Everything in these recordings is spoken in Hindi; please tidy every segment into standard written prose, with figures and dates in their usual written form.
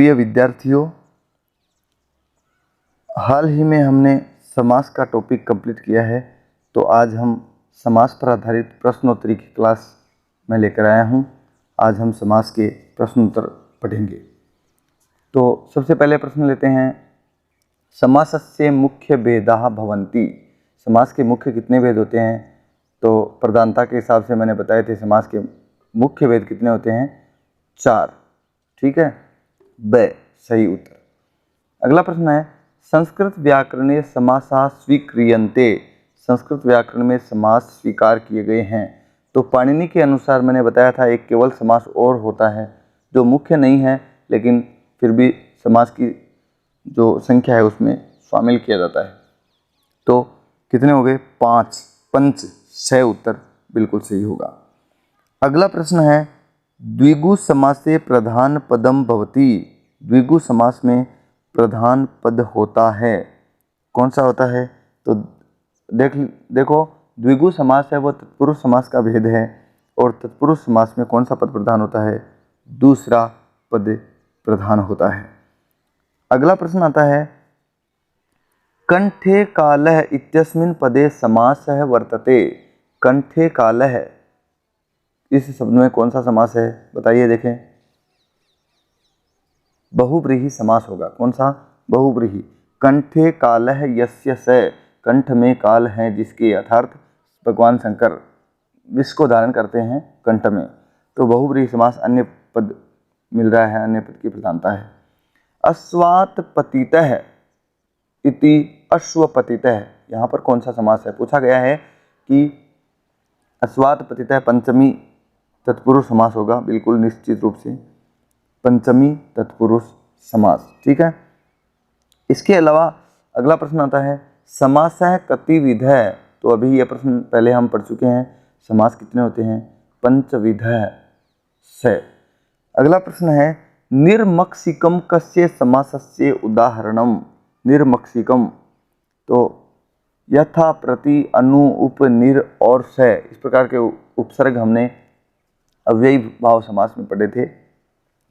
प्रिय विद्यार्थियों, हाल ही में हमने समास का टॉपिक कंप्लीट किया है, तो आज हम समास पर आधारित प्रश्नोत्तरी की क्लास में लेकर आया हूं। आज हम समास के प्रश्नोत्तर पढ़ेंगे। तो सबसे पहले प्रश्न लेते हैं, समासस्य मुख्य भेदाः भवन्ति। समास के मुख्य कितने भेद होते हैं? तो प्रधानता के हिसाब से मैंने बताए थे समास के मुख्य भेद कितने होते हैं? 4। ठीक है, ब सही उत्तर। अगला प्रश्न है, संस्कृत व्याकरणे समासा स्वीक्रियन्ते। संस्कृत व्याकरण में समास स्वीकार किए गए हैं। तो पाणिनि के अनुसार मैंने बताया था एक केवल समास और होता है जो मुख्य नहीं है, लेकिन फिर भी समास की जो संख्या है उसमें शामिल किया जाता है। तो कितने हो गए? 5, पंच, 6 उत्तर बिल्कुल सही होगा। अगला प्रश्न है, द्विगु समासे प्रधान पदम भवति। द्विगु समास में प्रधान पद होता है, कौन सा होता है? तो देखो द्विगु समास है वो तत्पुरुष समास का भेद है, और तत्पुरुष समास में कौन सा पद प्रधान होता है? दूसरा पद प्रधान होता है। अगला प्रश्न आता है, कंठे कालः इत्यस्मिन् पदे समासः वर्तते। कंठे कालः, इस शब्द में कौन सा समास है? बताइए, देखें। बहुव्रीहि समास होगा। कौन सा? बहुव्रीहि। कंठे कालः यस्य स। कंठ में काल है जिसके, अर्थात भगवान शंकर विष को धारण करते हैं कंठ में। तो बहुव्रीहि समास, अन्य पद मिल रहा है, अन्य पद की प्रधानता है। अश्वात् पतितः इति अश्वपतितः, यहाँ पर कौन सा समास है? पूछा गया है कि अश्वात् पतितः पंचमी तत्पुरुष समास होगा, बिल्कुल निश्चित रूप से पंचमी तत्पुरुष समास। ठीक है। इसके अलावा अगला प्रश्न आता है, समासः कतिविधः। तो अभी यह प्रश्न पहले हम पढ़ चुके हैं। समास कितने होते हैं? पंचविधः से। अगला प्रश्न है, निर्मक्षिकम कस्य समासस्य उदाहरणम। निर्मक्षिकम, तो यथा, प्रति, अनु, उप, निर और से, इस प्रकार के उपसर्ग हमने अव्ययी भाव समास में पढ़े थे।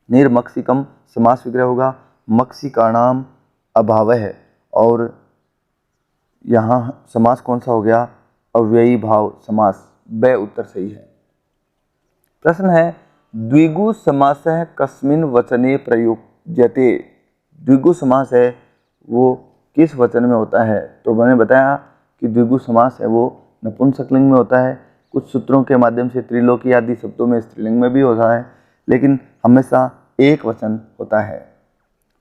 निर्मक्षिकम समास विग्रह होगा मक्षिकाणाम अभावः, और यहाँ समास कौन सा हो गया? अव्ययी भाव समास। ब उत्तर सही है। प्रश्न है, द्विगु समासः कस्मिन् वचने प्रयुज्यते। द्विगु समास है वो किस वचन में होता है? तो मैंने बताया कि द्विगु समास है वो नपुंसकलिंग में होता है। कुछ सूत्रों के माध्यम से त्रिलोकी आदि शब्दों में स्त्रीलिंग में भी होता है, लेकिन हमेशा एक वचन होता है।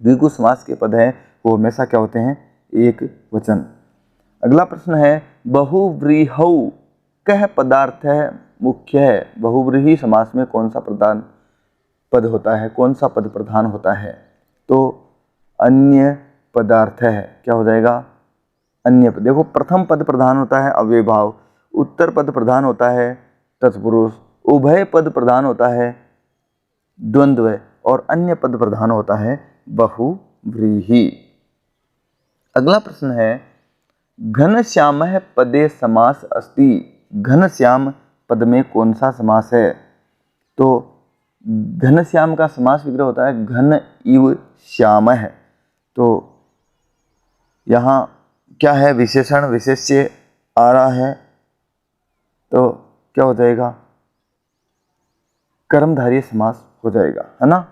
द्विगु समास के पद है वो हमेशा क्या होते हैं? एक वचन। अगला प्रश्न है, बहुव्रीहौ कः पदार्थः मुख्य है। बहुव्रीहि समास में कौन सा प्रधान पद होता है? कौन सा पद प्रधान होता है? तो अन्य पदार्थ है। क्या हो जाएगा? अन्य पद। देखो, प्रथम पद प्रधान होता है अव्ययी भाव, उत्तर पद प्रधान होता है तत्पुरुष, उभय पद प्रधान होता है द्वंद्व, और अन्य पद प्रधान होता है बहुव्रीहि। अगला प्रश्न है, घनश्यामः पदे समास अस्ति। घनश्याम पद में कौन सा समास है? तो घनश्याम का समास विग्रह होता है घन इव श्यामः। तो यहाँ क्या है? विशेषण विशेष्य आ रहा है, तो क्या हो जाएगा? कर्मधारय समास हो जाएगा, है ना।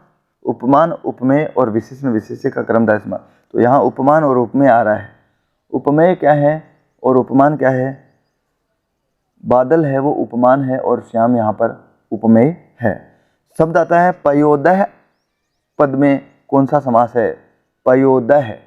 उपमान, उपमेय और विशेषण विशेष्य का कर्मधारय समास। तो यहाँ उपमान और उपमेय आ रहा है। उपमेय क्या है और उपमान क्या है? बादल है वो उपमान है, और श्याम यहाँ पर उपमेय है। शब्द आता है पयोदय। पद में कौन सा समास है? पयोदय।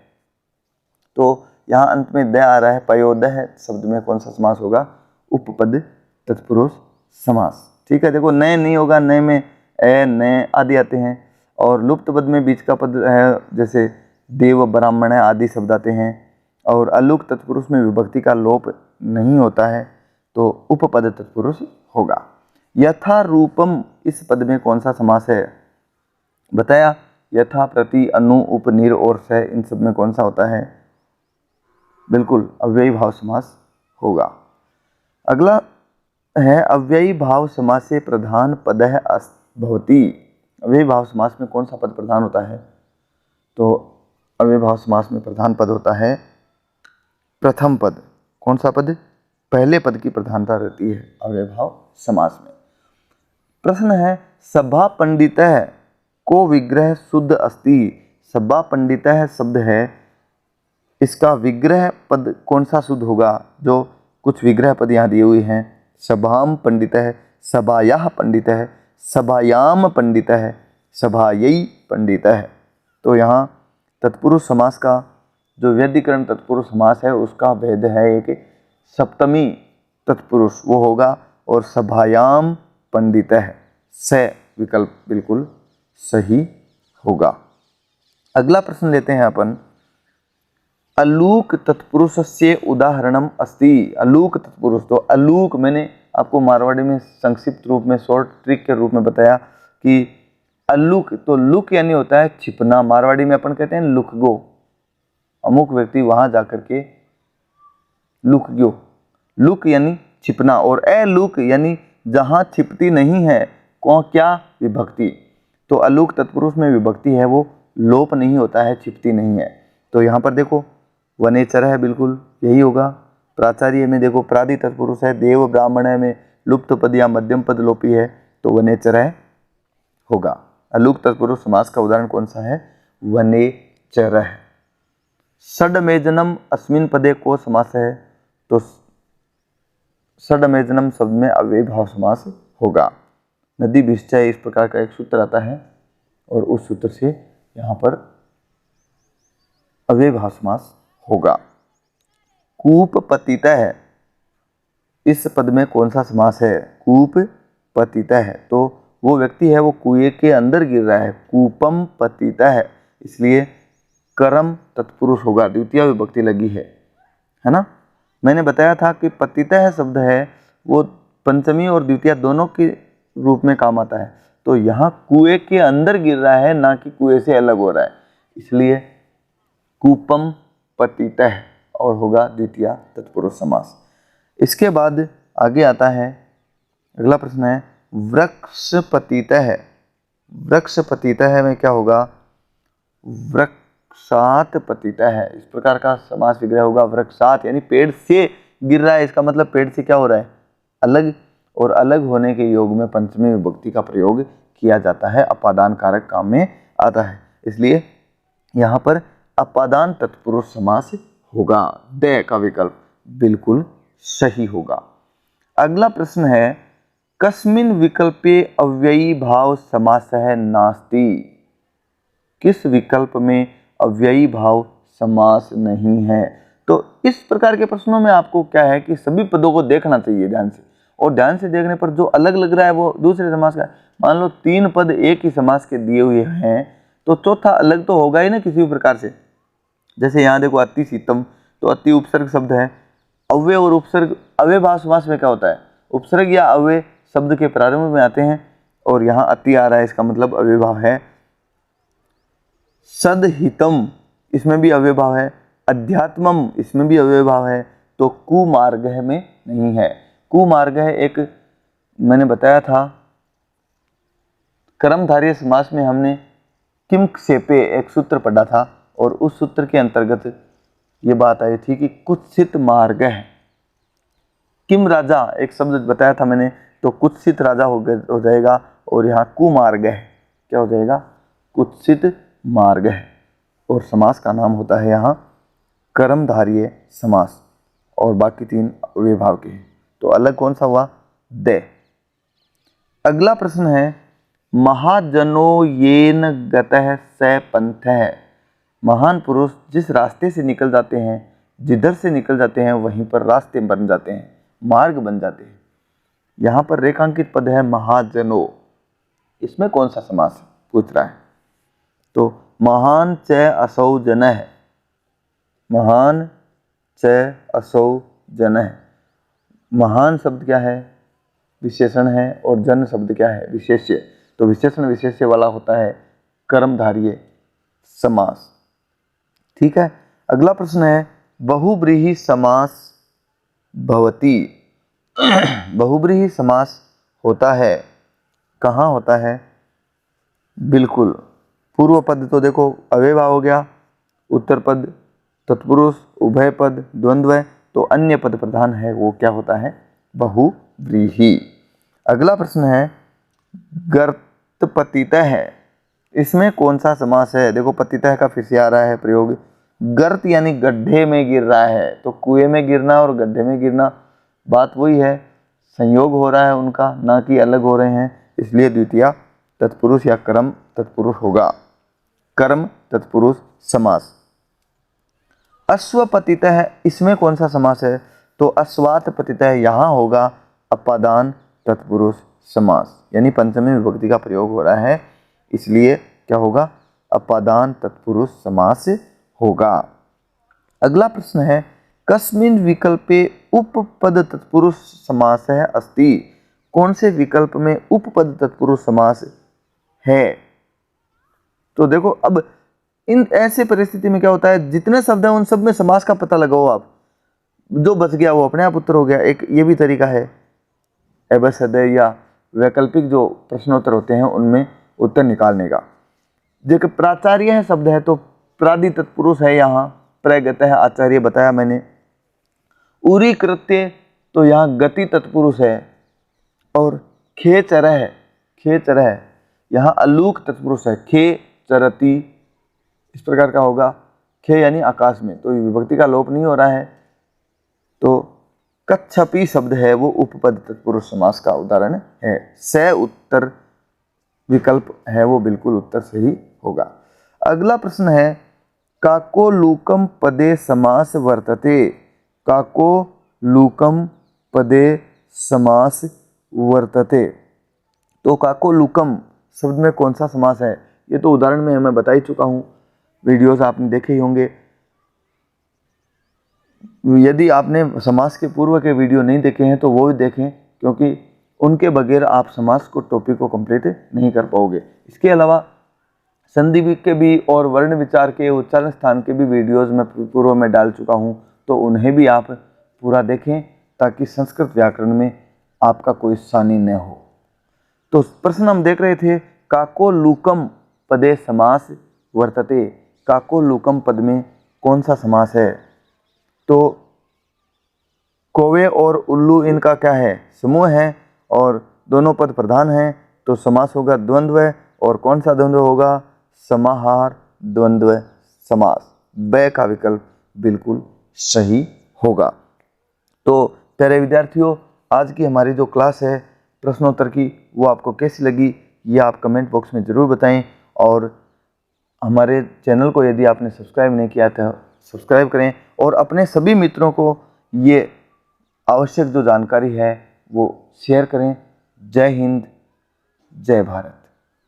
तो यहाँ अंत में द आ रहा है। पयोदय शब्द में कौन सा समास होगा? उपपद तत्पुरुष समास। ठीक है। देखो, नए नहीं होगा, नए में ए, नए आदि आते हैं, और लुप्त पद में बीच का पद है, जैसे देव, ब्राह्मण आदि शब्द आते हैं, और अलुक तत्पुरुष में विभक्ति का लोप नहीं होता है, तो उपपद तत्पुरुष होगा। यथा रूपम, इस पद में कौन सा समास है? बताया, यथा, प्रति, अनु, उप, निर और से, इन सब में कौन सा होता है? बिल्कुल अव्ययी भाव समास होगा। अगला है, अव्ययी भाव समासे प्रधान पदः भवति। अव्ययी भाव समास में कौन सा पद प्रधान होता है? तो अव्ययभाव समास में प्रधान पद होता है प्रथम पद। कौन सा पद? पहले पद की प्रधानता रहती है अव्ययभाव समास में। प्रश्न है सभा पंडितः को विग्रह शुद्ध अस्ति। सभा पंडितः शब्द है, इसका विग्रह पद कौन सा शुद्ध होगा? जो कुछ विग्रह पद यहाँ दिए हुए हैं, सभाम पंडितः, सभायाः पंडितः, सभायाम पंडितः, सभायै पंडितः। तो यहाँ तत्पुरुष समास का जो व्यधिकरण तत्पुरुष समास है उसका भेद है एक सप्तमी तत्पुरुष वो होगा, और सभायाम पंडितः स विकल्प बिल्कुल सही होगा। अगला प्रश्न लेते हैं अपन। अलूक तत्पुरुषस्य उदाहरणम अस्ति। अलूक तत्पुरुष, तो अलूक मैंने आपको मारवाड़ी में संक्षिप्त रूप में शॉर्ट ट्रिक के रूप में बताया कि अलूक, तो लुक यानी होता है छिपना। मारवाड़ी में अपन कहते हैं लुक गो, अमुक व्यक्ति वहां जाकर के लुक गयो। लुक यानी छिपना, और अलूक यानी जहां छिपती नहीं है। कौन क्या? विभक्ति। तो अलूक तत्पुरुष में विभक्ति है, वो लोप नहीं होता है, छिपती नहीं है। तो यहाँ पर देखो वनेचर है, बिल्कुल यही होगा। प्राचार्य में देखो प्रादि तत्पुरुष है, देव ब्राह्मण में लुप्त पद या मध्यम पद लोपी है, तो वनेचर है होगा। अलूक तत्पुरुष समास का उदाहरण कौन सा है? वनेचर है। षड्मेजनम अस्मिन पदे को समास है, तो षड्मेजनम शब्द में अव्ययभाव समास होगा। नदी विश्चय इस प्रकार का एक सूत्र आता है, और उस सूत्र से यहाँ पर अव्ययभाव समास होगा। कूप पतिता है, इस पद में कौन सा समास है? कूप पतिता है, तो वो व्यक्ति है वो कुएं के अंदर गिर रहा है। कूपम पतिता है, इसलिए कर्म तत्पुरुष होगा, द्वितीय विभक्ति लगी है ना। मैंने बताया था कि पतिता है शब्द है वो पंचमी और द्वितीय दोनों के रूप में काम आता है। तो यहाँ कुएं के अंदर गिर रहा है, ना कि कुएं से अलग हो रहा है, इसलिए कूपम पतितः और होगा द्वितीय तत्पुरुष समास। इसके बाद आगे आता है अगला प्रश्न है वृक्ष पतितः। वृक्ष पतितः में क्या होगा? वृक्षात पतितः है, इस प्रकार का समास विग्रह होगा। वृक्षात यानी पेड़ से गिर रहा है, इसका मतलब पेड़ से क्या हो रहा है? अलग, और अलग होने के योग में पंचमी विभक्ति का प्रयोग किया जाता है, अपादान कारक काम में आता है, इसलिए यहाँ पर अपादान तत्पुरुष समास होगा। द का विकल्प बिल्कुल सही होगा। अगला प्रश्न है कस्मिन विकल्पे अव्ययी भाव समासः नास्ति। किस विकल्प में अव्ययी भाव समास नहीं है? तो इस प्रकार के प्रश्नों में आपको क्या है कि सभी पदों को देखना चाहिए ध्यान से, और ध्यान से देखने पर जो अलग लग रहा है वो दूसरे समास का। मान लो 3 पद एक ही समास के दिए हुए हैं, तो चौथा अलग तो होगा ही ना किसी भी प्रकार से। जैसे यहाँ देखो अति शीतम, तो अति उपसर्ग शब्द है। अव्यय और उपसर्ग अव्ययभाव समास में क्या होता है? उपसर्ग या अव्यय शब्द के प्रारंभ में आते हैं, और यहाँ अति आ रहा है, इसका मतलब अव्ययभाव है। सदहितम, इसमें भी अव्ययभाव है। अध्यात्मम, इसमें भी अव्ययभाव है। तो कुमार्गः में नहीं है। कुमार्गः एक मैंने बताया था कर्मधारय समास में, हमने किम क्षेपे एक सूत्र पढ़ा था, और उस सूत्र के अंतर्गत ये बात आई थी कि कुत्सित मार्ग है। किम राजा एक शब्द बताया था मैंने, तो कुत्सित राजा हो जाएगा, और यहाँ कुमार्ग है क्या हो जाएगा? कुत्सित मार्ग है। और समास का नाम होता है यहाँ कर्मधारय समास, और बाकी 3 अव्ययभाव के हैं। तो अलग कौन सा हुआ? दे। अगला प्रश्न है महाजनो येन गतः स पंथः। महान पुरुष जिस रास्ते से निकल जाते हैं, जिधर से निकल जाते हैं वहीं पर रास्ते बन जाते हैं, मार्ग बन जाते हैं। यहाँ पर रेखांकित पद है महाजनो, इसमें कौन सा समास पूछ रहा है? तो महान च असौ जनः, महान च असौ जनः। महान शब्द क्या है? विशेषण है, और जन शब्द क्या है? विशेष्य। तो विशेषण विशेष्य वाला होता है कर्मधारय समास। ठीक है। अगला प्रश्न है बहुब्रीहि समास भवति। बहुब्रीहि समास होता है, कहाँ होता है? बिल्कुल पूर्व पद तो देखो अव्ययभाव हो गया, उत्तर पद तत्पुरुष, उभय पद द्वंद्व, तो अन्य पद प्रधान है वो क्या होता है, बहुव्रीहि। अगला प्रश्न है गर्तपतितः है, इसमें कौन सा समास है। देखो पतितः का फिर से आ रहा है प्रयोग। गर्त यानी गड्ढे में गिर रहा है, तो कुएं में गिरना और गड्ढे में गिरना बात वही है, संयोग हो रहा है उनका, ना कि अलग हो रहे हैं, इसलिए द्वितीय तत्पुरुष या कर्म तत्पुरुष होगा, कर्म तत्पुरुष समास। अश्वपतितः, इसमें कौन सा समास है, तो अश्वात पतितः, यहाँ होगा अपादान तत्पुरुष समास, यानी पंचमी विभक्ति का प्रयोग हो रहा है, इसलिए क्या होगा, अपादान तत्पुरुष समास होगा। अगला प्रश्न है कस्मिन् विकल्पे उपपद तत्पुरुष समास है अस्ति, कौन से विकल्प में उपपद तत्पुरुष समास है। तो देखो अब इन ऐसे परिस्थिति में क्या होता है, जितने शब्द हैं उन सब में समास का पता लगाओ आप, जो बच गया वो अपने आप उत्तर हो गया। एक ये भी तरीका है, एबसदय या वैकल्पिक जो प्रश्नोत्तर होते हैं उनमें उत्तर निकालने का। देखो प्राचार्य है शब्द है तो प्रादि तत्पुरुष है, यहाँ प्रगत है आचार्य बताया मैंने। उरी कृत्य तो यहाँ गति तत्पुरुष है, और खे चरह, खे चरह यहाँ अलूक तत्पुरुष है, खे चरती इस प्रकार का होगा, खे यानी आकाश में, तो विभक्ति का लोप नहीं हो रहा है। तो कच्छपी शब्द है वो उपपद तत्पुरुष समास का उदाहरण है। स उत्तर विकल्प है वो बिल्कुल उत्तर सही होगा। अगला प्रश्न है काको लूकम पदे समास वर्तते, काको लूकम पदे समास वर्तते, तो काको लूकम शब्द में कौन सा समास है, ये तो उदाहरण में मैं बता ही चुका हूँ, वीडियोस आपने देखे ही होंगे। यदि आपने समास के पूर्व के वीडियो नहीं देखे हैं तो वो भी देखें, क्योंकि उनके बगैर आप समास को टॉपिक को कंप्लीट नहीं कर पाओगे। इसके अलावा संधि के भी और वर्ण विचार के उच्चारण स्थान के भी वीडियोस मैं पूर्व में डाल चुका हूं, तो उन्हें भी आप पूरा देखें ताकि संस्कृत व्याकरण में आपका कोई सानी न हो। तो प्रश्न हम देख रहे थे काको लूकम पदे समास वर्तते, काको लूकम पद में कौन सा समास है। तो कौवे और उल्लू इनका क्या है, समूह है, और दोनों पद प्रधान हैं, तो समास होगा द्वंद्व, और कौन सा द्वंद्व होगा, समाहार द्वंद्व समास। ब का विकल्प बिल्कुल सही होगा। तो प्यारे विद्यार्थियों, आज की हमारी जो क्लास है प्रश्नोत्तर की वो आपको कैसी लगी ये आप कमेंट बॉक्स में ज़रूर बताएं, और हमारे चैनल को यदि आपने सब्सक्राइब नहीं किया तो सब्सक्राइब करें, और अपने सभी मित्रों को ये आवश्यक जो जानकारी है वो शेयर करें। जय हिंद, जय भारत।